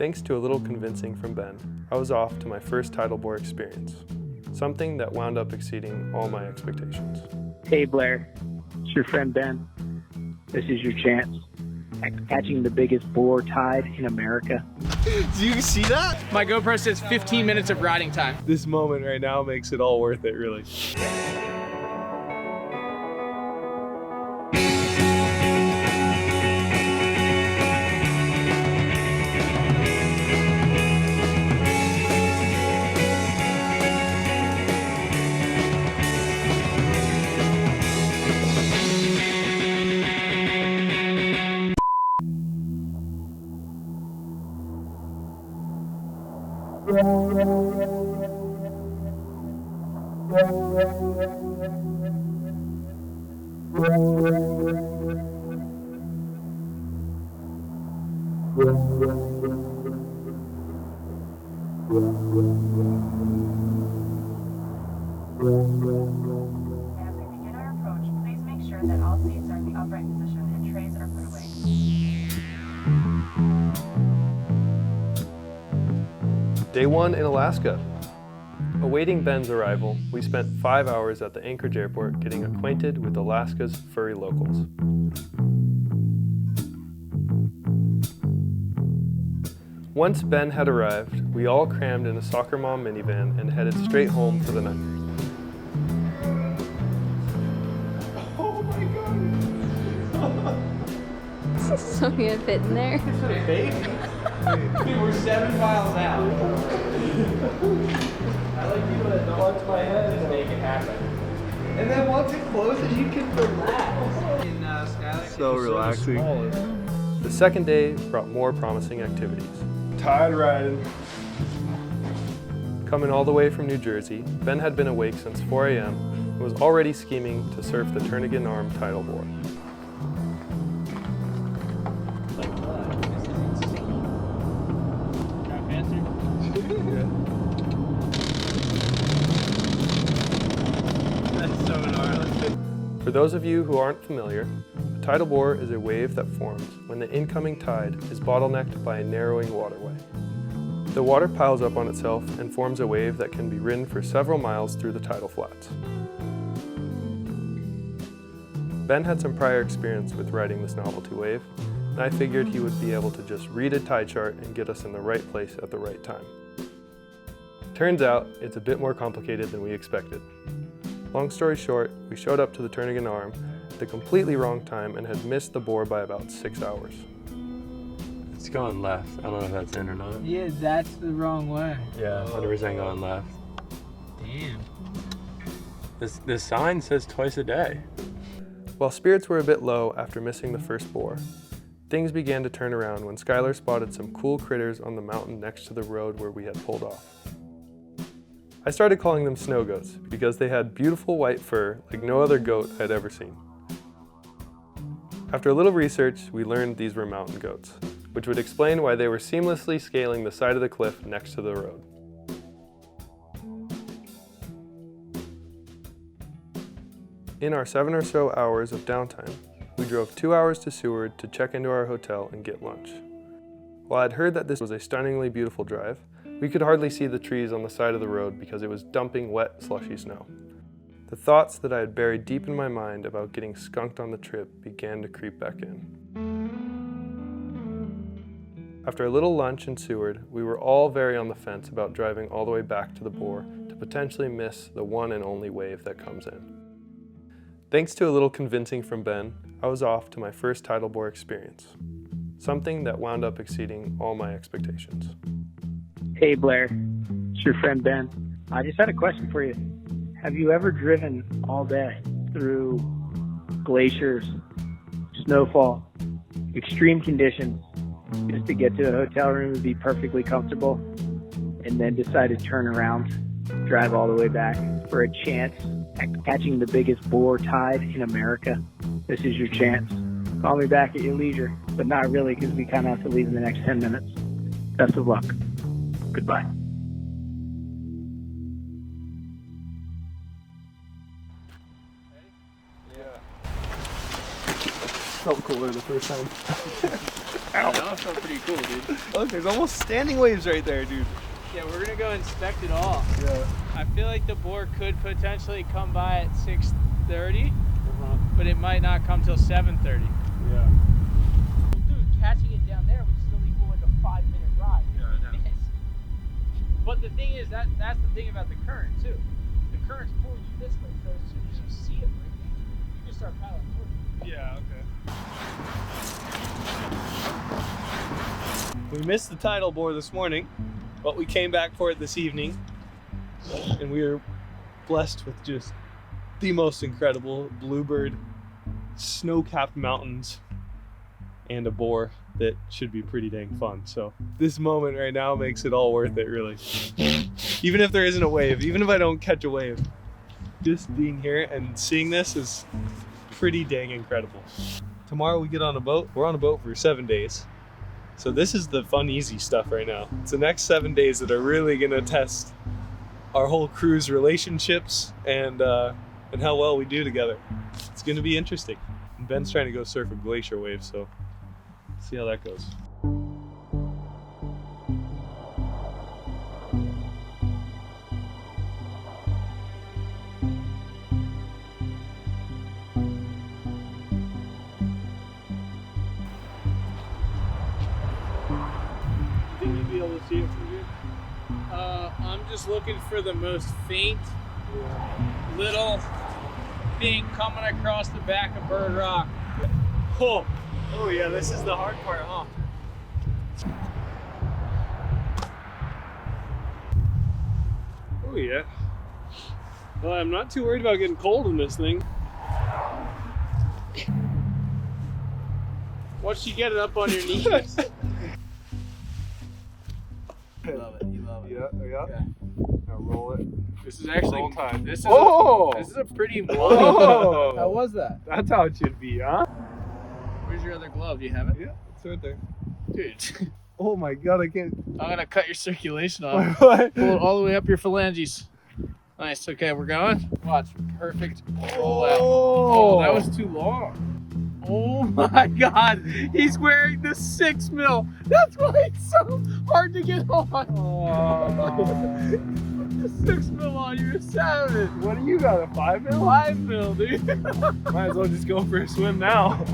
Thanks to a little convincing from Ben, I was off to my first tidal bore experience, something that wound up exceeding all my expectations. Hey Blair, it's your friend Ben. This is your chance at catching the biggest bore tide in America. Do you see that? My GoPro says 15 minutes of riding time. This moment right now makes it all worth it, really. As we begin our approach, please make sure that all seats are in the upright position and trays are put away. Day 1 in Alaska. Awaiting Ben's arrival, we spent 5 hours at the Anchorage airport getting acquainted with Alaska's furry locals. Once Ben had arrived, we all crammed in a soccer mom minivan and headed straight home for the night. Oh my god! So we gonna fit in there? Dude, we're 7 miles out. I like people that don't watch my head Just make it happen. and then once it closes, you can relax. In Skyline, So relaxing. The second day brought more promising activities. Tide riding. Coming all the way from New Jersey, Ben had been awake since 4 a.m. and was already scheming to surf the Turnagain Arm tidal bore. That's so gnarly. For those of you who aren't familiar, a tidal bore is a wave that forms when the incoming tide is bottlenecked by a narrowing waterway. The water piles up on itself and forms a wave that can be ridden for several miles through the tidal flats. Ben had some prior experience with riding this novelty wave, and I figured he would be able to just read a tide chart and get us in the right place at the right time. Turns out, it's a bit more complicated than we expected. Long story short, we showed up to the Turnagain Arm at the completely wrong time and had missed the bore by about 6 hours. It's going left. I don't know if that's in or not. Yeah, that's the wrong way. Yeah, 100% going left. Damn. This sign says twice a day. While spirits were a bit low after missing the first bore, things began to turn around when Skylar spotted some cool critters on the mountain next to the road where we had pulled off. I started calling them snow goats because they had beautiful white fur like no other goat I'd ever seen. After a little research, we learned these were mountain goats, which would explain why they were seamlessly scaling the side of the cliff next to the road. In our 7 or so hours of downtime, we drove 2 hours to Seward to check into our hotel and get lunch. While I'd heard that this was a stunningly beautiful drive, we could hardly see the trees on the side of the road because it was dumping wet, slushy snow. The thoughts that I had buried deep in my mind about getting skunked on the trip began to creep back in. After a little lunch in Seward, we were all very on the fence about driving all the way back to the bore to potentially miss the one and only wave that comes in. Thanks to a little convincing from Ben, I was off to my first tidal bore experience, something that wound up exceeding all my expectations. Hey Blair, it's your friend Ben. I just had a question for you. Have you ever driven all day through glaciers, snowfall, extreme conditions, just to get to a hotel room and be perfectly comfortable, and then decide to turn around, drive all the way back for a chance at catching the biggest bore tide in America? This is your chance. Call me back at your leisure, but not really because we kind of have to leave in the next 10 minutes. Best of luck. Goodbye. Felt cooler the first time. That felt pretty cool, dude. Look, there's almost standing waves right there, dude. Yeah, we're gonna go inspect it all. Yeah. I feel like the boar could potentially come by at 6:30, but it might not come till 7:30. Yeah. Dude, catching it down there would still equal like a 5-minute ride. Yeah, I know. But the thing is, that's the thing about the current too. The current's pulling you this way, so as soon as you see it breaking, you can start paddling towards it. Yeah, okay. We missed the tidal bore this morning, but we came back for it this evening, and we were blessed with just the most incredible bluebird, snow-capped mountains, and a boar that should be pretty dang fun. So this moment right now makes it all worth it, really. Even if there isn't a wave, even if I don't catch a wave, just being here and seeing this is pretty dang incredible. Tomorrow we get on a boat. We're on a boat for 7 days. So this is the fun, easy stuff right now. It's the next 7 days that are really gonna test our whole crew's relationships and how well we do together. It's gonna be interesting. And Ben's trying to go surf a glacier wave, so see how that goes. Think you'd be able to see it from here? I'm just looking for the most faint little thing coming across the back of Bird Rock. Oh yeah, this is the hard part, huh? Oh yeah. Well, I'm not too worried about getting cold in this thing. Once you get it up on your knees. You love it. Yeah. Now roll it. This is actually Roll time. This is Oh! this is a pretty long. Oh! How was that? That's how it should be, huh? Where's your other glove? Do you have it? Yeah, it's right there. Dude, Oh my god, I can't. I'm gonna cut your circulation off. What? Pull it all the way up your phalanges. Nice. Okay, we're going. Watch. Perfect. Roll out. Oh, that was too long. Oh my god, he's wearing the 6 mil. That's why it's so hard to get on. The 6 mil on, you're a savage. What do you got, a 5 mil? 5 mil, dude. Might as well just go for a swim now.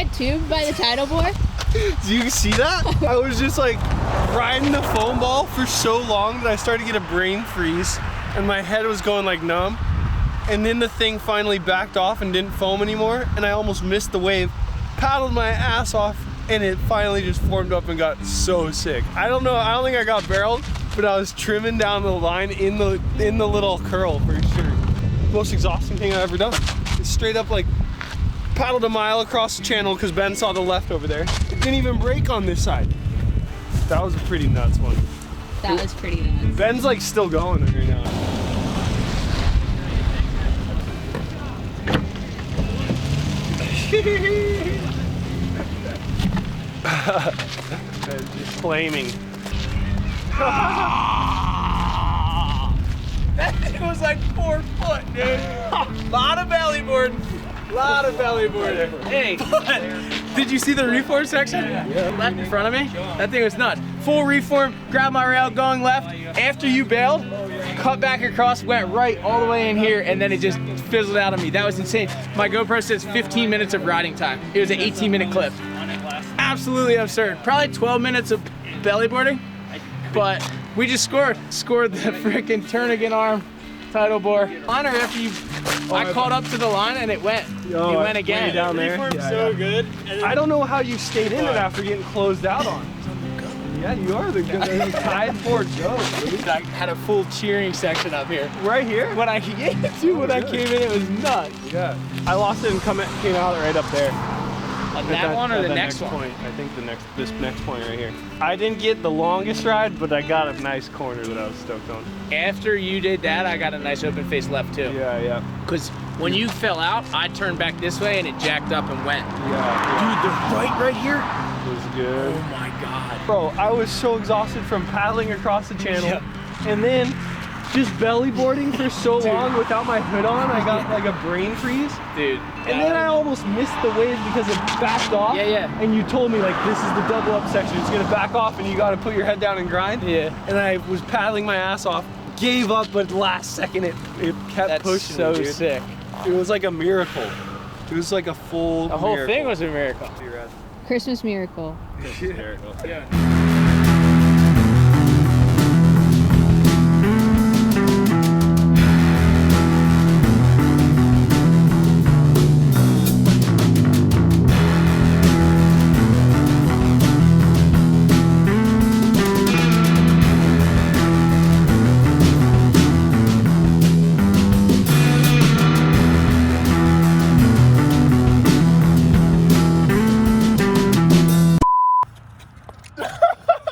get tubed by the tidal bore? Do you see that? I was just like riding the foam ball for so long that I started to get a brain freeze. and my head was going like numb. And then the thing finally backed off and didn't foam anymore, and I almost missed the wave. Paddled my ass off, and it finally just formed up and got so sick. I don't know, I don't think I got barreled, but I was trimming down the line in the little curl for sure. Most exhausting thing I've ever done. It's straight up like paddled a mile across the channel because Ben saw the left over there. It didn't even break on this side. That was a pretty nuts one. That was pretty nuts. Ben's like still going right now. Just flaming. That thing was like 4 foot, dude. Lot of belly board. Lot of belly board. Hey, did you see the reform section? Yeah. Left in front of me? That thing was nuts. Full reform, grab my rail, going left. After you bailed, cut back across, went right all the way in here, and then it just fizzled out on me. That was insane. My GoPro says 15 minutes of riding time. It was an 18-minute clip. Absolutely absurd. Probably 12 minutes of belly boarding, but we just scored the freaking Turnagain arm tidal bore. Liner after you, I caught up to the line and it went. It went again. Way down there. Reform's so good. I don't know how you stayed in it after getting closed out on. Yeah, you are the good tide for Joe. I had a full cheering section up here. Right here? When I came in, it was nuts. Yeah. I lost it and came out right up there. On that one or the next one? Point. I think this next point right here. I didn't get the longest ride, but I got a nice corner that I was stoked on. After you did that, I got a nice open face left too. Yeah. Because when you fell out, I turned back this way and it jacked up and went. Yeah. Dude, the right here was good. Oh my God. Bro, I was so exhausted from paddling across the channel and then just belly boarding for so long without my hood on. I got like a brain freeze. Dude. And then I almost missed the wave because it backed off. Yeah. And you told me like, this is the double up section. It's gonna back off and you gotta put your head down and grind. Yeah. And I was paddling my ass off, gave up, but last second it kept pushing. That's so me, dude. sick. It was like a miracle. It was like a full The whole thing was a miracle. Christmas miracle. Miracle. Yeah.